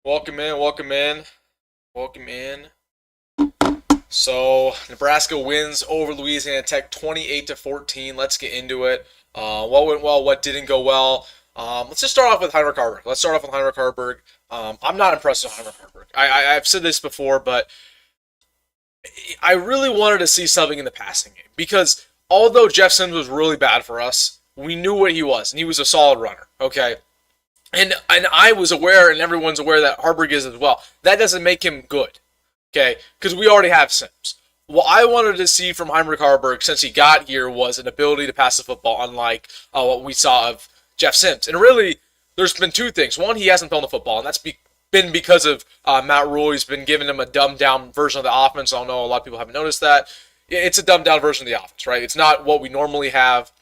Welcome in, welcome in, welcome in. So Nebraska wins over Louisiana Tech 28-14. Let's get into it. What went well, what didn't go well. Let's just start off with Heinrich Haarberg. I'm not impressed with Heinrich Haarberg. I've said this before, but I really wanted to see something in the passing game because although Jeff Sims was really bad for us, we knew what he was, and he was a solid runner. Okay, and I was aware, and everyone's aware that Haarberg is as well. That doesn't make him good, okay? Because we already have Sims. What I wanted to see from Heinrich Haarberg since he got here was an ability to pass the football, unlike what we saw of Jeff Sims. And really, there's been two things. One, he hasn't thrown the football, and been because of Matt Rule. He's been giving him a dumbed down version of the offense. I don't know, a lot of people haven't noticed that. It's a dumbed down version of the offense, right? It's not what we normally have.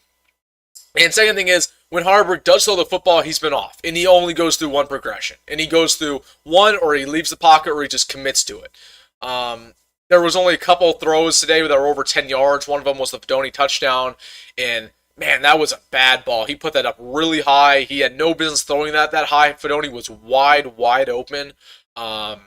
And second thing is, when Haarberg does throw the football, he's been off. And he only goes through one progression. And he goes through one, or he leaves the pocket, or he just commits to it. There was only a couple throws today that were over 10 yards. One of them was the Fedoni touchdown. And, man, that was a bad ball. He put that up really high. He had no business throwing that high. Fedoni was wide open. And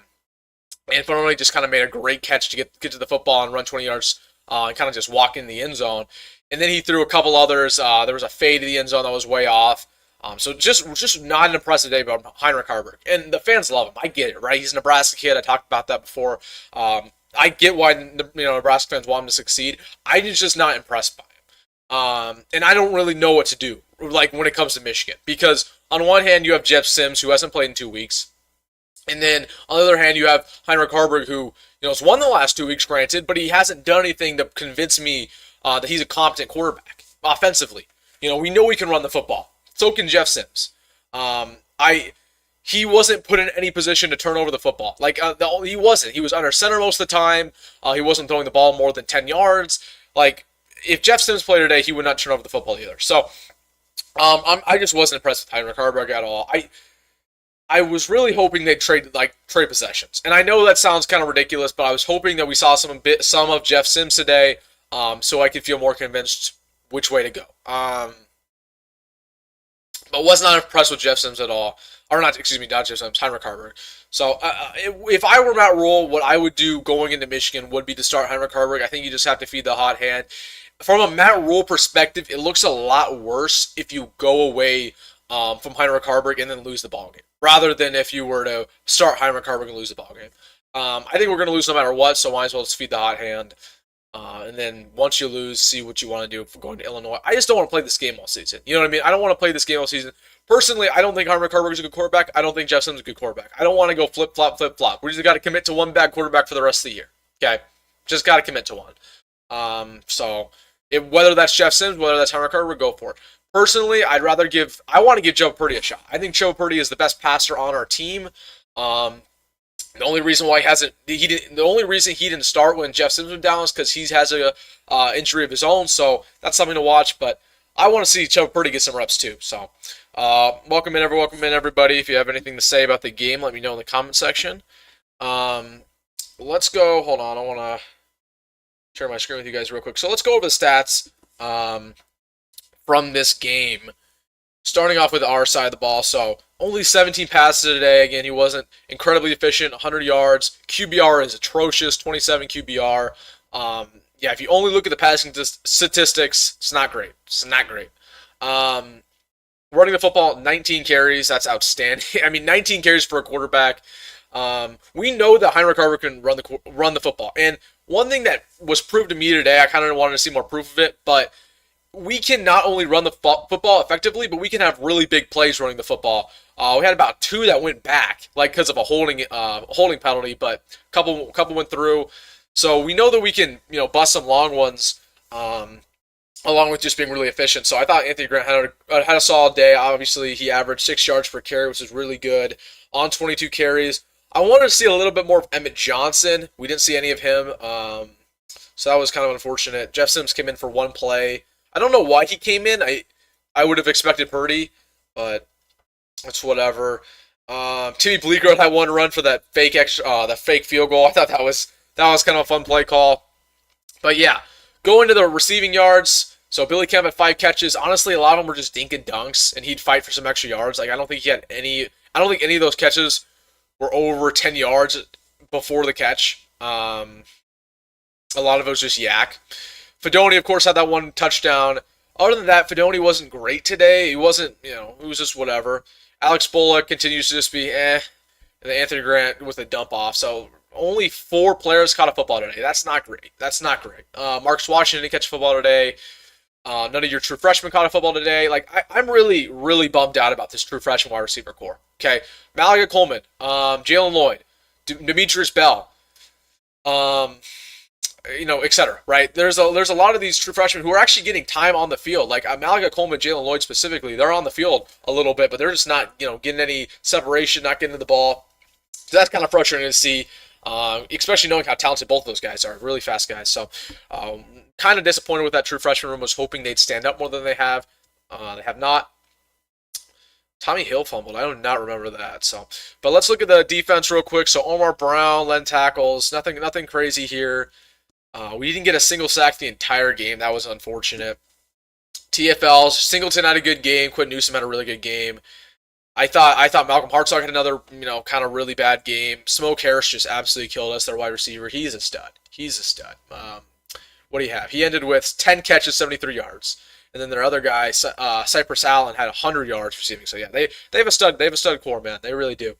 Fedoni just kind of made a great catch to get to the football and run 20 yards and kind of just walk in the end zone. And then he threw a couple others. There was a fade to the end zone that was way off. So just not an impressive day by Heinrich Haarberg. And the fans love him. I get it, right? He's a Nebraska kid. I talked about that before. I get why Nebraska fans want him to succeed. I'm just not impressed by him. And I don't really know what to do, like when it comes to Michigan, because on one hand you have Jeff Sims, who hasn't played in 2 weeks, and then on the other hand you have Heinrich Haarberg, who has won the last 2 weeks, granted, but he hasn't done anything to convince me that he's a competent quarterback offensively. We know he can run the football. So can Jeff Sims. He wasn't put in any position to turn over the football. He wasn't. He was under center most of the time. He wasn't throwing the ball more than 10 yards. If Jeff Sims played today, he would not turn over the football either. So, I just wasn't impressed with Heinrich Haarberg at all. I was really hoping they'd trade possessions, and I know that sounds kind of ridiculous, but I was hoping that we saw some of Jeff Sims today, so I could feel more convinced which way to go. But was not impressed with Jeff Sims at all. Or not Jeff Sims, Heinrich Haarberg. So if I were Matt Rule, what I would do going into Michigan would be to start Heinrich Haarberg. I think you just have to feed the hot hand. From a Matt Rule perspective, it looks a lot worse if you go away from Heinrich Haarberg and then lose the ball game, rather than if you were to start Heinrich Haarberg and lose the ball game. I think we're going to lose no matter what, so might as well just feed the hot hand. And then once you lose, see what you want to do for going to Illinois. I just don't want to play this game all season. You know what I mean? I don't want to play this game all season. Personally, I don't think Heinrich Haarberg is a good quarterback. I don't think Jeff Sims is a good quarterback. I don't want to go flip-flop, flip-flop. We just got to commit to one bad quarterback for the rest of the year. Okay? Just got to commit to one. Whether that's Jeff Sims, whether that's Heinrich Haarberg, go for it. Personally, I want to give Joe Purdy a shot. I think Joe Purdy is the best passer on our team. The only reason why the only reason he didn't start when Jeff Sims went down is because he has a injury of his own. So that's something to watch. But I want to see Joe Purdy get some reps too. So welcome in everybody. If you have anything to say about the game, let me know in the comment section. Let's go. Hold on, I want to share my screen with you guys real quick. So let's go over the stats from this game. Starting off with our side of the ball, so only 17 passes today. Again, he wasn't incredibly efficient, 100 yards. QBR is atrocious, 27 QBR. If you only look at the passing statistics, it's not great. Running the football, 19 carries, that's outstanding. 19 carries for a quarterback. We know that Heinrich Haarberg can run the football. And one thing that was proved to me today, I kind of wanted to see more proof of it, but we can not only run the football effectively, but we can have really big plays running the football. We had about 2 that went back, because of a holding penalty, but a couple went through. So we know that we can, bust some long ones, along with just being really efficient. So I thought Anthony Grant had a solid day. Obviously, he averaged 6 yards per carry, which is really good on 22 carries. I wanted to see a little bit more of Emmett Johnson. We didn't see any of him, so that was kind of unfortunate. Jeff Sims came in for 1 play. I don't know why he came in. I would have expected Purdy, but it's whatever. Timmy Bleeker had 1 run for that fake field goal. I thought that was kind of a fun play call. But yeah, going to the receiving yards. So Billy Kemp had 5 catches. Honestly, a lot of them were just dink and dunks, and he'd fight for some extra yards. I don't think any of those catches were over 10 yards before the catch. A lot of it was just yak. Fedoni, of course, had that one touchdown. Other than that, Fedoni wasn't great today. He wasn't, it was just whatever. Alex Bullock continues to just be eh. And then Anthony Grant with a dump off. So only 4 players caught a football today. That's not great. That's not great. Marcus Washington didn't catch a football today. None of your true freshmen caught a football today. Like, I'm really, really bummed out about this true freshman wide receiver core. Okay, Malaga Coleman, Jalen Lloyd, Demetrius Bell, etc. Right? There's a lot of these true freshmen who are actually getting time on the field. Like Malaga Coleman, Jalen Lloyd specifically, they're on the field a little bit, but they're just not, getting any separation, not getting to the ball. So that's kind of frustrating to see, especially knowing how talented both of those guys are. Really fast guys. So kind of disappointed with that true freshman room. Was hoping they'd stand up more than they have. They have not. Tommy Hill fumbled. I do not remember that. So, but let's look at the defense real quick. So Omar Brown led tackles. Nothing crazy here. We didn't get a single sack the entire game. That was unfortunate. TFLs. Singleton had a good game. Quinn Newsom had a really good game. I thought Malcolm Hartzog had another, kind of really bad game. Smoke Harris just absolutely killed us, their wide receiver. He's a stud. What do you have? He ended with 10 catches, 73 yards. And then their other guy, Cypress Allen, had 100 yards receiving. So yeah, they have a stud core, man. They really do.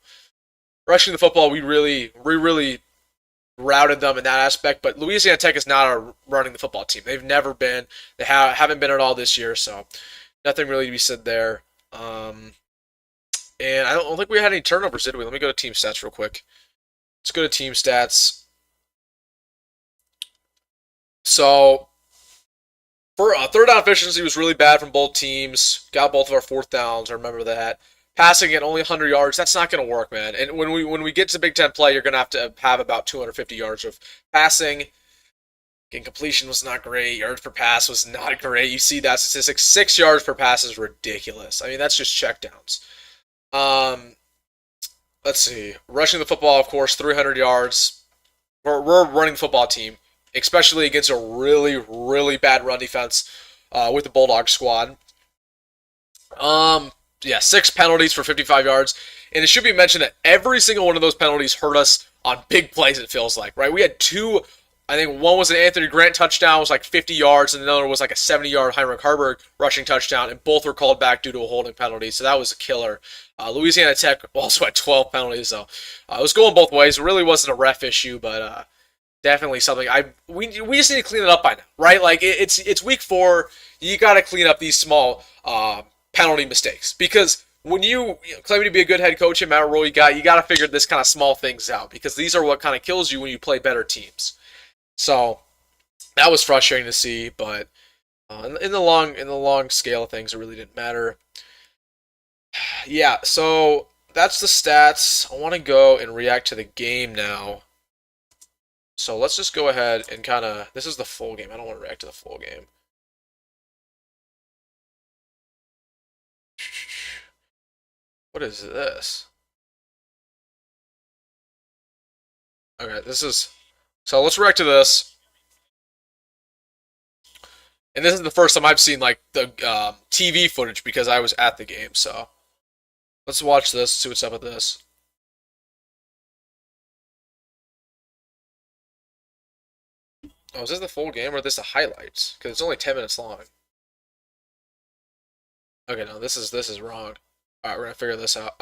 Rushing the football, we really routed them in that aspect. But Louisiana Tech is not a running the football team. They've never been. They haven't been at all this year. So nothing really to be said there. And I don't think we had any turnovers, did we? Let me go to team stats real quick. Let's go to team stats. So, for third down efficiency was really bad from both teams. Got both of our fourth downs. I remember that. Passing at only 100 yards, that's not going to work, man. And when we get to Big Ten play, you're going to have about 250 yards of passing. Again, completion was not great. Yards per pass was not great. You see that statistic. 6 yards per pass is ridiculous. I mean, that's just checkdowns. Let's see. Rushing the football, of course, 300 yards. We're a running football team, especially against a really, really bad run defense with the Bulldog squad. 6 penalties for 55 yards. And it should be mentioned that every single one of those penalties hurt us on big plays, it feels like, right? We had 2, I think one was an Anthony Grant touchdown, was like 50 yards, and another was like a 70-yard Heinrich Harburg rushing touchdown, and both were called back due to a holding penalty, so that was a killer. Louisiana Tech also had 12 penalties, so it was going both ways. It really wasn't a ref issue, but definitely something we just need to clean it up by now, right? Like it's week 4, you got to clean up these small penalty mistakes, because when you claim to be a good head coach in Matt Rule, you got to figure this kind of small things out, because these are what kind of kills you when you play better teams. So that was frustrating to see, but in the long scale of things, it really didn't matter. Yeah, so that's the stats. I want to go and react to the game now. So let's just go ahead and this is the full game. I don't want to react to the full game. What is this? Okay, so let's react to this. And this is the first time I've seen like the TV footage, because I was at the game. So let's watch this, see what's up with this. Oh, is this the full game or is this the highlights? Because it's only 10 minutes long. Okay, no, this is wrong. Alright, we're gonna figure this out.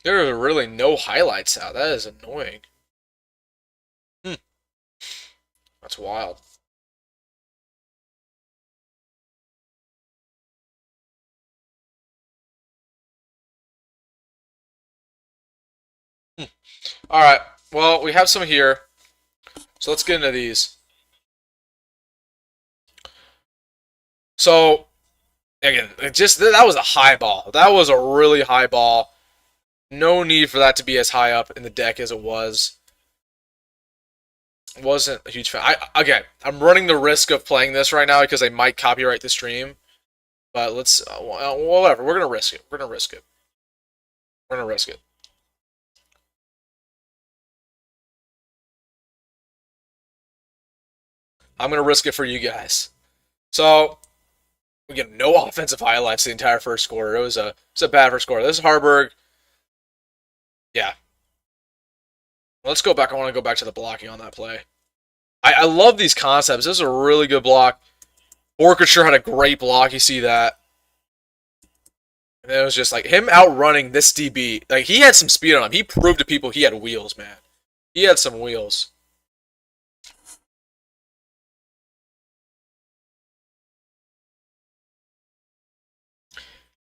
There are really no highlights out. That is annoying. That's wild. Alright, well, we have some here. So let's get into these. So, again, that was a high ball. That was a really high ball. No need for that to be as high up in the deck as it was. Wasn't a huge fan. Again, I'm running the risk of playing this right now because they might copyright the stream. But let's whatever. We're gonna risk it. We're gonna risk it. We're gonna risk it. I'm gonna risk it for you guys. So we get no offensive highlights the entire first quarter. It was a bad first quarter. This is Harburg. Yeah. Let's go back. I want to go back to the blocking on that play. I love these concepts. This is a really good block. Orchestra had a great block. You see that. And it was just like him outrunning this DB. Like he had some speed on him. He proved to people he had wheels, man. He had some wheels.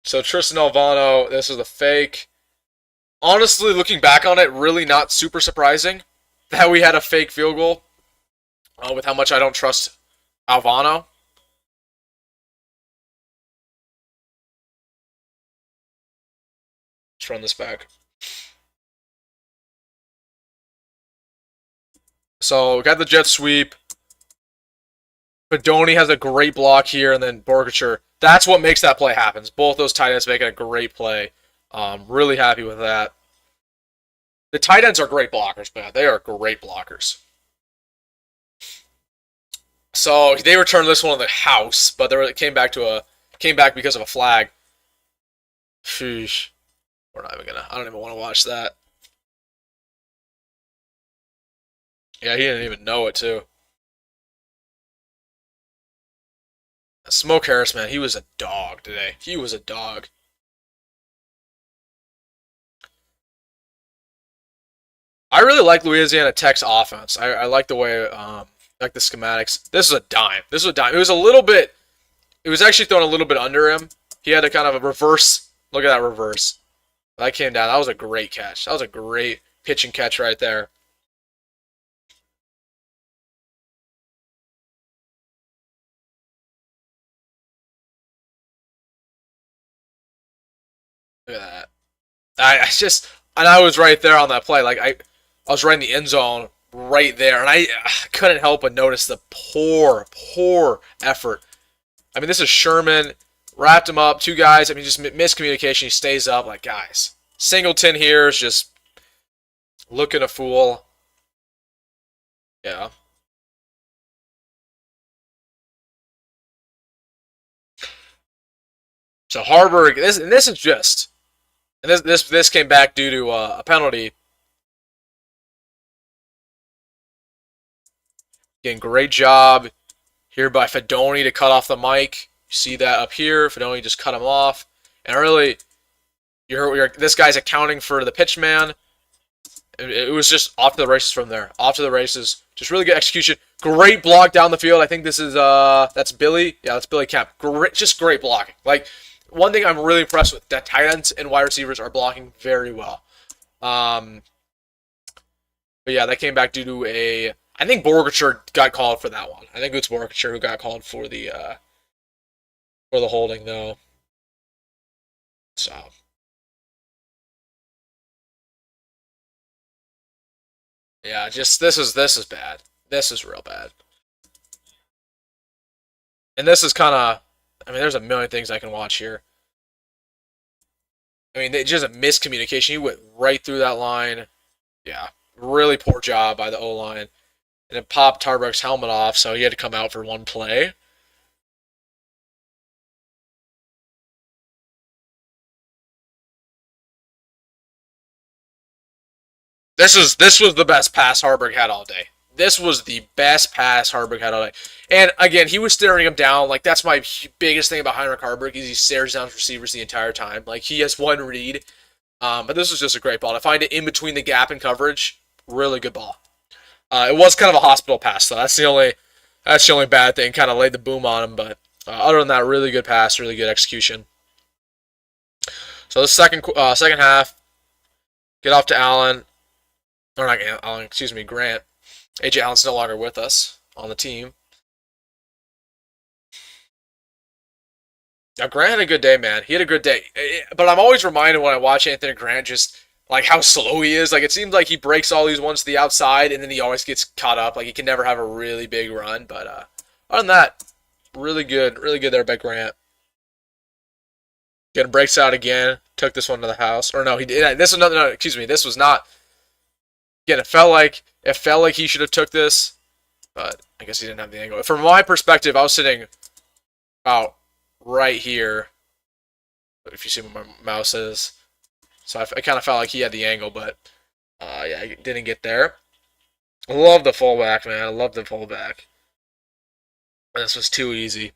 So Tristan Alvano, this is a fake. Honestly, looking back on it, really not super surprising that we had a fake field goal. With how much I don't trust Alvano. Let's run this back. So we got the jet sweep. Fedoni has a great block here, and then Borgacher. That's what makes that play happen. Both those tight ends making a great play. Really happy with that. The tight ends are great blockers, man. They are great blockers. So they returned this one in the house, but it came back because of a flag. Sheesh. We're not even gonna. I don't even want to watch that. Yeah, he didn't even know it too. Smoke Harris, man, he was a dog today. He was a dog. I really like Louisiana Tech's offense. I like the way, like the schematics. This is a dime. This is a dime. It was a little bit. It was actually thrown a little bit under him. He had to kind of a reverse. Look at that reverse. That came down. That was a great catch. That was a great pitch and catch right there. Look at that. I just, and I was right there on that play. Like I was right in the end zone, right there, and I couldn't help but notice the poor effort. I mean, this is Sherman, wrapped him up, two guys. I mean, just miscommunication. He stays up, like guys. Singleton here is just looking a fool. Yeah. So Harburg, this is just, and this came back due to a penalty. Again, great job here by Fedoni to cut off the mic. You see that up here. Fedoni just cut him off. And really, this guy's accounting for the pitch man. It was just off to the races from there. Off to the races. Just really good execution. Great block down the field. I think this is, that's Billy. Yeah, that's Billy Kemp. Just great blocking. Like, one thing I'm really impressed with, that tight ends and wide receivers are blocking very well. But yeah, that came back due to I think Borgacher got called for that one. I think it's Borgacher who got called for the holding though. So yeah, just this is bad. This is real bad. And this is kind of, I mean, there's a million things I can watch here. I mean, just a miscommunication. He went right through that line. Yeah, really poor job by the O line. And it popped Tarbuck's helmet off, so he had to come out for one play. This was the best pass Harburg had all day. This was the best pass Harburg had all day. And again, he was staring him down. Like, that's my biggest thing about Heinrich Harburg is he stares down receivers the entire time. Like, he has one read. But this was just a great ball. To find it in between the gap and coverage, really good ball. It was kind of a hospital pass, though. That's the only bad thing. Kind of laid the boom on him, but other than that, really good pass, really good execution. So the second half, get off to Allen. Or not Allen, excuse me, Grant. AJ Allen's no longer with us on the team. Now, Grant had a good day, man. He had a good day. But I'm always reminded when I watch Anthony Grant, just like how slow he is. Like it seems like he breaks all these ones to the outside, and then he always gets caught up. Like he can never have a really big run. But other than that, really good there by Grant. Again, breaks out again. Took this one to the house, or no, he did. This was another. No, excuse me. This was not. Again, it felt like he should have took this, but I guess he didn't have the angle. From my perspective, I was sitting about right here. If you see where my mouse is, so I kind of felt like he had the angle, but yeah, I didn't get there. I love the fullback, man. I love the fullback. This was too easy.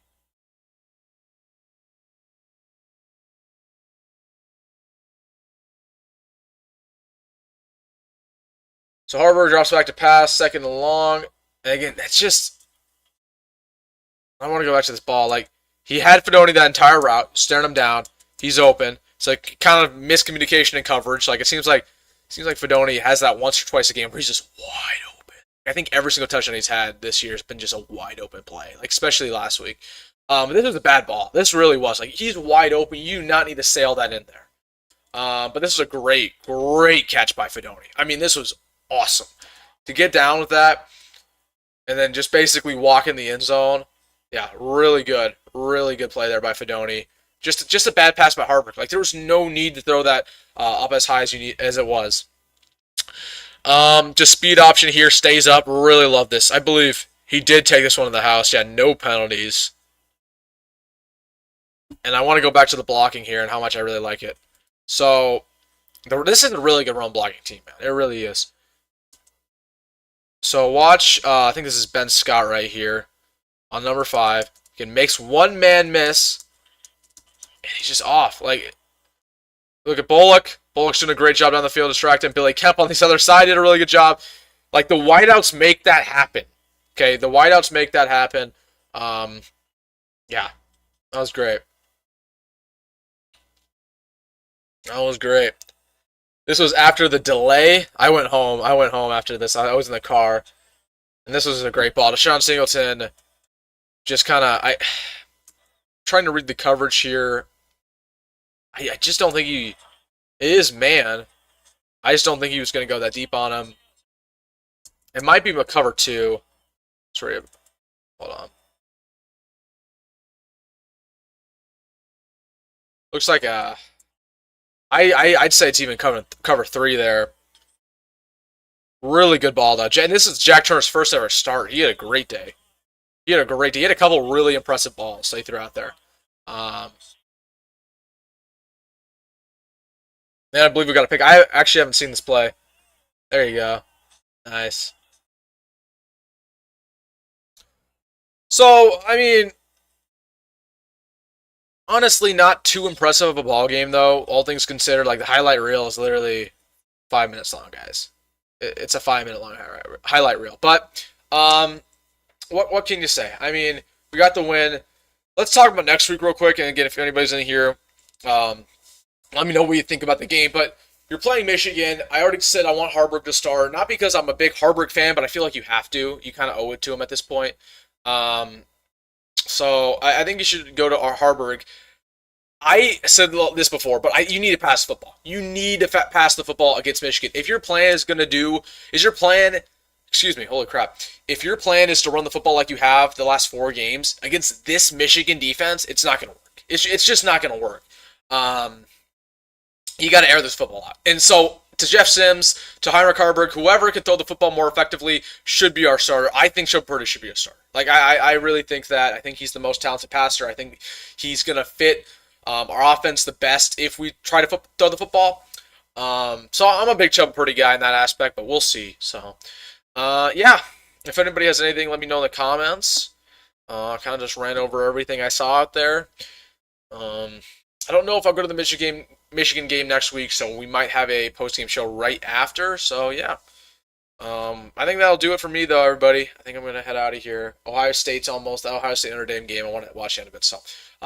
So Harburg drops back to pass, second and long. And again, that's just. I want to go back to this ball. Like, he had Fedoni that entire route, staring him down. He's open. It's like kind of miscommunication in coverage. Like, it seems like Fedoni has that once or twice a game where he's just wide open. I think every single touchdown he's had this year has been just a wide open play, like especially last week. This was a bad ball. This really was. Like, he's wide open. You do not need to sail that in there. But this was a great catch by Fedoni. I mean, this was awesome. To get down with that and then just basically walk in the end zone. Yeah, really good. Really good play there by Fedoni. Just a bad pass by Harburg. Like, there was no need to throw that up as high as it was. Just speed option here stays up. Really love this. I believe he did take this one to the house. Yeah, no penalties. And I want to go back to the blocking here and how much I really like it. So, this is a really good run blocking team, man. It really is. So watch, I think this is Ben Scott right here on number 5. He makes one man miss, and he's just off. Like, look at Bullock. Bullock's doing a great job down the field distracting. Billy Kemp on this other side did a really good job. Like, the wideouts make that happen. Okay, the wideouts make that happen. Yeah, that was great. That was great. This was after the delay. I went home. After this. I was in the car. And this was a great ball. Deshaun Singleton just kind of... trying to read the coverage here. I just don't think he... It is man. I just don't think he was going to go that deep on him. It might be a cover 2. Sorry. Hold on. Looks like a... I'd say it's even cover 3 there. Really good ball, though. And this is Jack Turner's first ever start. He had a great day. He had a couple really impressive balls that he threw out there. And I believe we got a pick. I actually haven't seen this play. There you go. Nice. So, I mean, honestly, not too impressive of a ball game, though. All things considered, like the highlight reel is literally 5 minutes long, guys. It's a 5 minute long highlight reel. But what can you say? I mean, we got the win. Let's talk about next week real quick. And again, if anybody's in here, let me know what you think about the game. But you're playing Michigan. I already said I want Harburg to start. Not because I'm a big Harburg fan, but I feel like you have to. You kind of owe it to him at this point. So I think you should go to our Harburg. I said this before, but you need to pass the football. You need to pass the football against Michigan. If your plan excuse me, holy crap. If your plan is to run the football like you have the last 4 games against this Michigan defense, it's not going to work. It's just not going to work. You got to air this football out. And so, to Jeff Sims, to Heinrich Harburg, whoever can throw the football more effectively should be our starter. I think Joe Purdy should be a starter. Like, I really think that. I think he's the most talented passer. I think he's going to fit our offense the best if we try to throw the football. So I'm a big Chubb Purdy guy in that aspect, but we'll see. So, yeah. If anybody has anything, let me know in the comments. I kind of just ran over everything I saw out there. I don't know if I'll go to the Michigan game next week, so we might have a post-game show right after. So, yeah. I think that'll do it for me, though, everybody. I think I'm going to head out of here. Ohio State Notre Dame game. I want to watch the end of it. So,